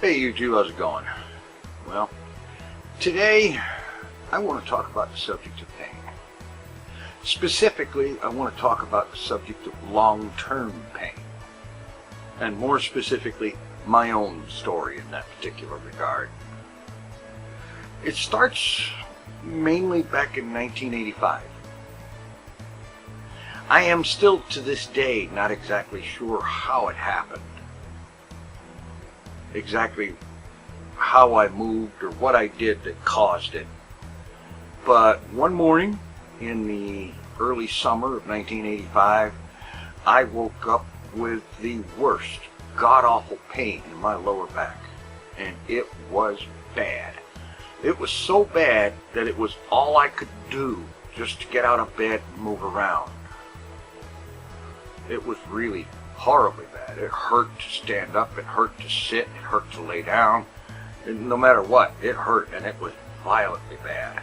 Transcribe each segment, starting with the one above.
Hey you two, how's it going? Well, today I want to talk about the subject of pain. Specifically, I want to talk about the subject of long-term pain. And more specifically, my own story in that particular regard. It starts mainly back in 1985. I am still to this day not exactly sure how it happened. Exactly how I moved or what I did that caused it. But one morning in the early summer of 1985, I woke up with the worst god-awful pain in my lower back. And it was bad. It was so bad that it was all I could do just to get out of bed and move around. It was really horribly bad. It hurt to stand up, it hurt to sit, it hurt to lay down. And no matter what, it hurt, and it was violently bad.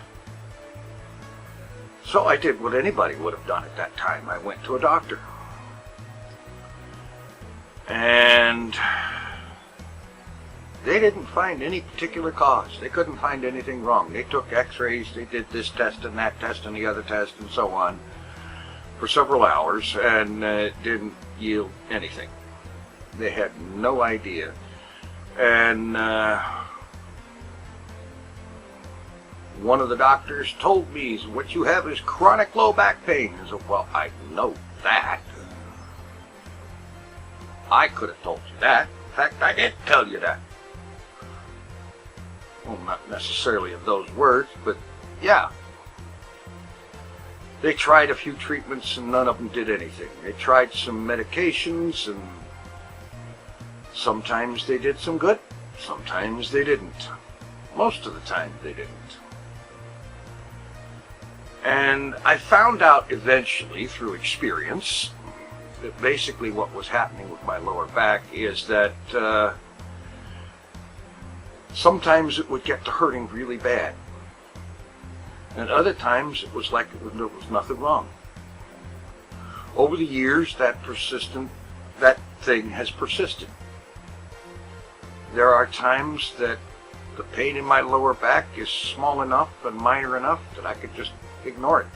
So I did what anybody would have done at that time. I went to a doctor. And they didn't find any particular cause. They couldn't find anything wrong. They took x-rays, they did this test and that test and the other test and so on for several hours, and it didn't yield anything. They had no idea. And one of the doctors told me, what you have is chronic low back pain. I said, well, I know that. I could have told you that. In fact, I did tell you that. Well, not necessarily in those words, but yeah. They tried a few treatments and none of them did anything. They tried some medications and sometimes they did some good, sometimes they didn't. Most of the time they didn't. And I found out eventually through experience that basically what was happening with my lower back is that sometimes it would get to hurting really bad. And other times it was like there was nothing wrong. Over the years, that thing has persisted. There are times that the pain in my lower back is small enough and minor enough that I could just ignore it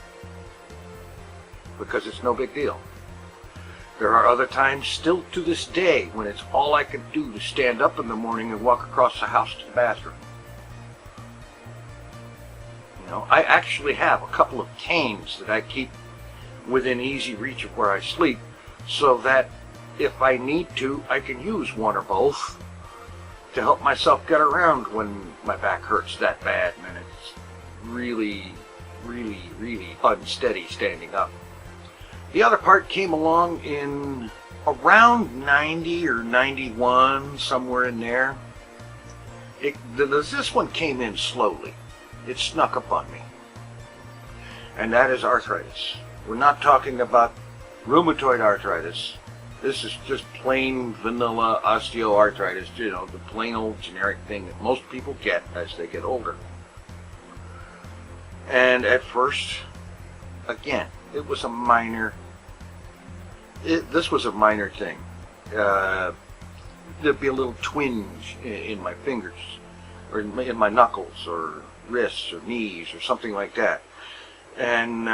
because it's no big deal. There are other times, still to this day, when it's all I can do to stand up in the morning and walk across the house to the bathroom. I actually have a couple of canes that I keep within easy reach of where I sleep so that if I need to, I can use one or both to help myself get around when my back hurts that bad and it's really, really, really unsteady standing up. The other part came along in around 90 or 91, somewhere in there. This one came in slowly. It snuck up on me. And that is arthritis. We're not talking about rheumatoid arthritis. This is just plain vanilla osteoarthritis, the plain old generic thing that most people get as they get older. And at first, again, it was a minor, this was a minor thing. There'd be a little twinge in my fingers, or in my knuckles, or wrists, or knees, or something like that. And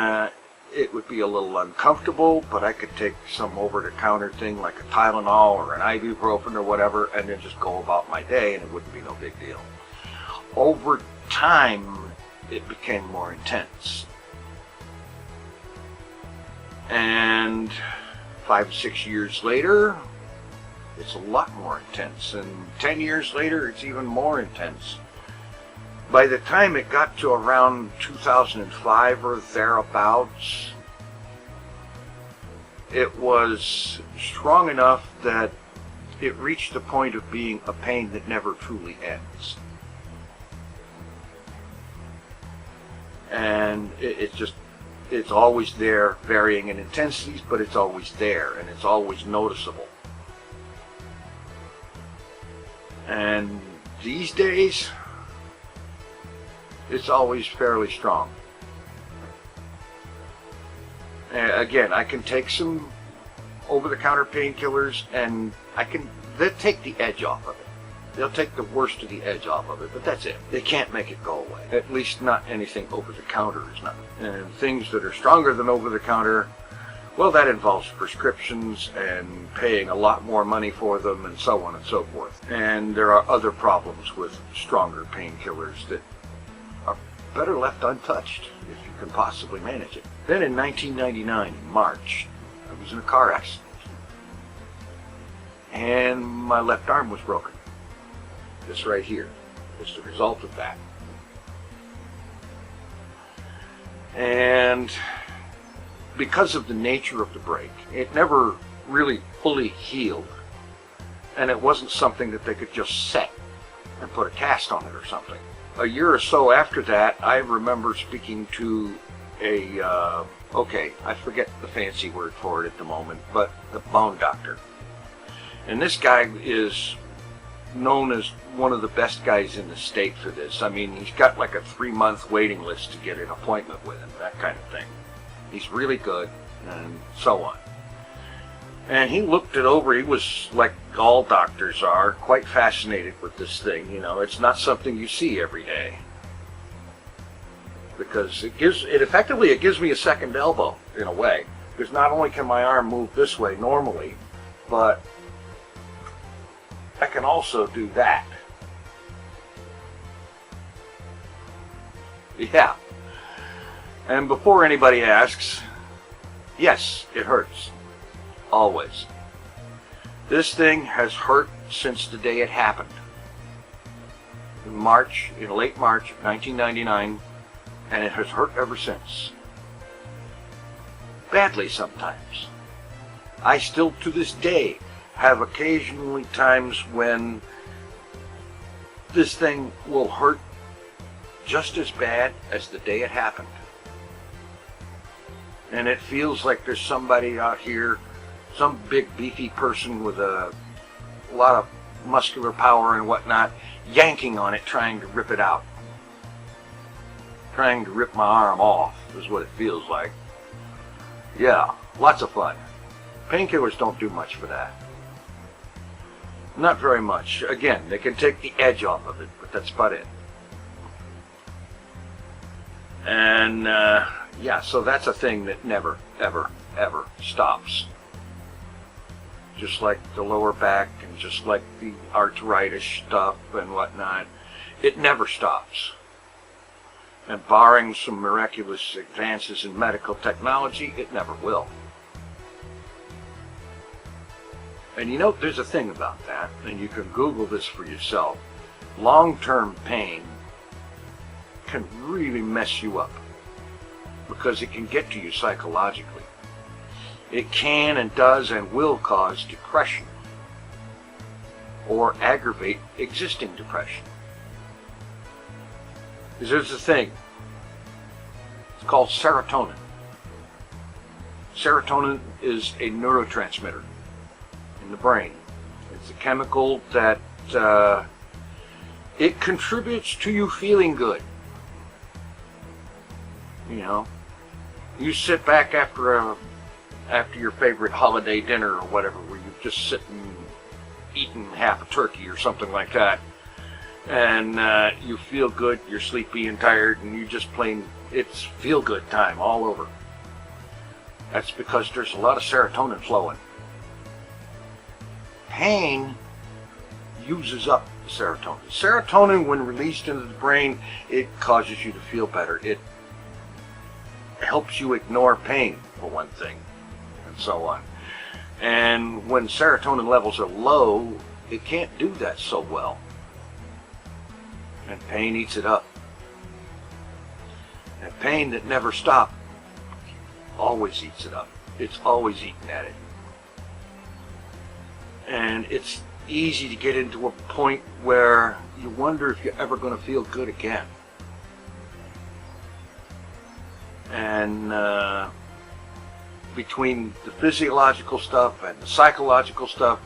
it would be a little uncomfortable, but I could take some over-the-counter thing like a Tylenol or an ibuprofen or whatever, and then just go about my day, and it wouldn't be no big deal. Over time, it became more intense. And 5 or 6 years later, it's a lot more intense. And 10 years later, it's even more intense. By the time it got to around 2005 or thereabouts, it was strong enough that it reached the point of being a pain that never truly ends. And it's always there, varying in intensities, but it's always there, and it's always noticeable. And these days, it's always fairly strong. Again, I can take some over-the-counter painkillers and they take the edge off of it. They'll take the worst of the edge off of it, but that's it. They can't make it go away. At least not anything over-the-counter is not. And things that are stronger than over-the-counter, well, that involves prescriptions and paying a lot more money for them and so on and so forth. And there are other problems with stronger painkillers that are better left untouched if you can possibly manage it. Then in 1999, in March, I was in a car accident. And my left arm was broken. This right here is the result of that. And because of the nature of the break, it never really fully healed. And it wasn't something that they could just set and put a cast on it or something. A year or so after that, I remember speaking to a, okay, I forget the fancy word for it at the moment, but the bone doctor. And this guy is known as one of the best guys in the state for this. I mean, he's got like a 3-month waiting list to get an appointment with him, that kind of thing. He's really good, and so on. And he looked it over. He was, like all doctors are, quite fascinated with this thing. You know, it's not something you see every day. Because it effectively gives me a second elbow, in a way. Because not only can my arm move this way normally, but I can also do that. Yeah. And before anybody asks, yes, it hurts. Always. This thing has hurt since the day it happened. In late March of 1999, and it has hurt ever since. Badly sometimes. I still, to this day, have occasionally times when this thing will hurt just as bad as the day it happened. And it feels like there's somebody out here, some big beefy person with a lot of muscular power and whatnot, yanking on it, trying to rip it out. Trying to rip my arm off is what it feels like. Yeah, lots of fun. Painkillers don't do much for that. Not very much. Again, they can take the edge off of it, but that's about it. And yeah, so that's a thing that never, ever, ever stops. Just like the lower back and just like the arthritis stuff and whatnot, it never stops. And barring some miraculous advances in medical technology, it never will. And you know, there's a thing about that, and you can Google this for yourself. Long-term pain can really mess you up because it can get to you psychologically. It can and does and will cause depression or aggravate existing depression. Because there's a thing. It's called serotonin. Serotonin is a neurotransmitter in the brain. It's a chemical that it contributes to you feeling good. You know, you sit back after your favorite holiday dinner or whatever, where you just sit and eating half a turkey or something like that, and you feel good, you're sleepy and tired, and you just it's feel good time all over. That's because there's a lot of serotonin flowing. Pain uses up the serotonin. Serotonin, when released into the brain, it causes you to feel better. It helps you ignore pain, for one thing, and so on. And when serotonin levels are low, it can't do that so well. And pain eats it up. And pain that never stops always eats it up. It's always eating at it. And it's easy to get into a point where you wonder if you're ever going to feel good again. And between the physiological stuff and the psychological stuff,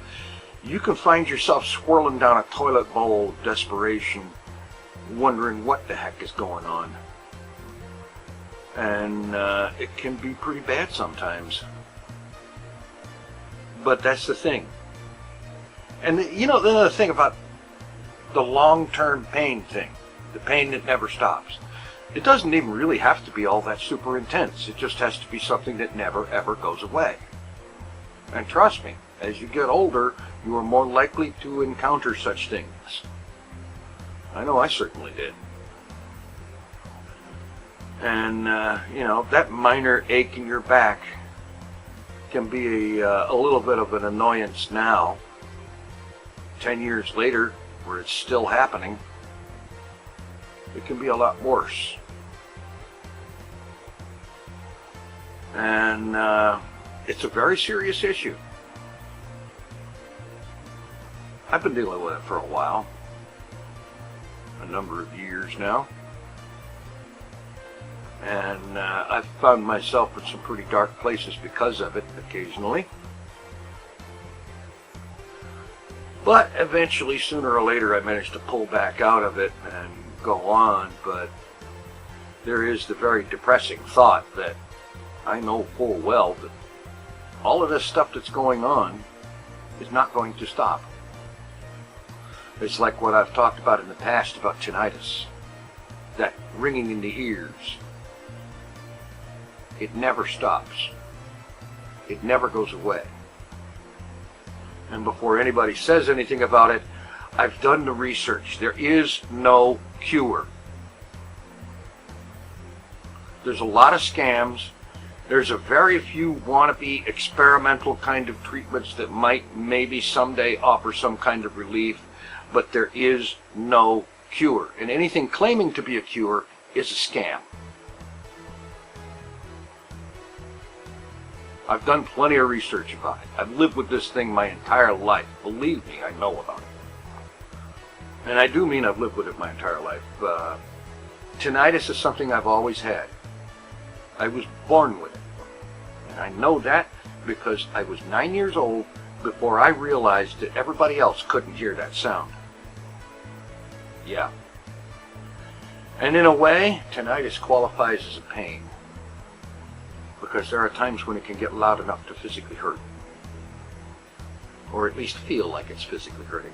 you can find yourself swirling down a toilet bowl of desperation, wondering what the heck is going on. And it can be pretty bad sometimes. But that's the thing. And you know, the other thing about the long-term pain thing, the pain that never stops. It doesn't even really have to be all that super intense. It just has to be something that never ever goes away. And trust me, as you get older, you are more likely to encounter such things. I know I certainly did. And, that minor ache in your back can be a little bit of an annoyance now. 10 years later, where it's still happening, it can be a lot worse. And it's a very serious issue. I've been dealing with it for a while, a number of years now. And I've found myself in some pretty dark places because of it occasionally. But eventually, sooner or later, I managed to pull back out of it and go on. But there is the very depressing thought that I know full well that all of this stuff that's going on is not going to stop. It's like what I've talked about in the past about tinnitus, that ringing in the ears. It never stops. It never goes away. And before anybody says anything about it, I've done the research. There is no cure. There's a lot of scams. There's a very few wannabe experimental kind of treatments that might maybe someday offer some kind of relief, but there is no cure. And anything claiming to be a cure is a scam. I've done plenty of research about it. I've lived with this thing my entire life. Believe me, I know about it. And I do mean I've lived with it my entire life. Tinnitus is something I've always had. I was born with it. And I know that because I was 9 years old before I realized that everybody else couldn't hear that sound. Yeah. And in a way, tinnitus qualifies as a pain, because there are times when it can get loud enough to physically hurt, or at least feel like it's physically hurting.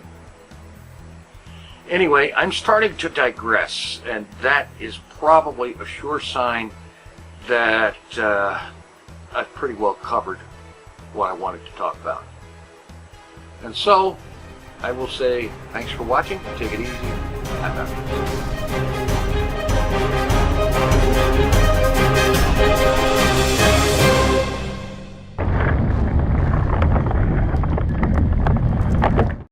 Anyway, I'm starting to digress, and that is probably a sure sign that I've pretty well covered what I wanted to talk about. And so, I will say thanks for watching, take it easy, have a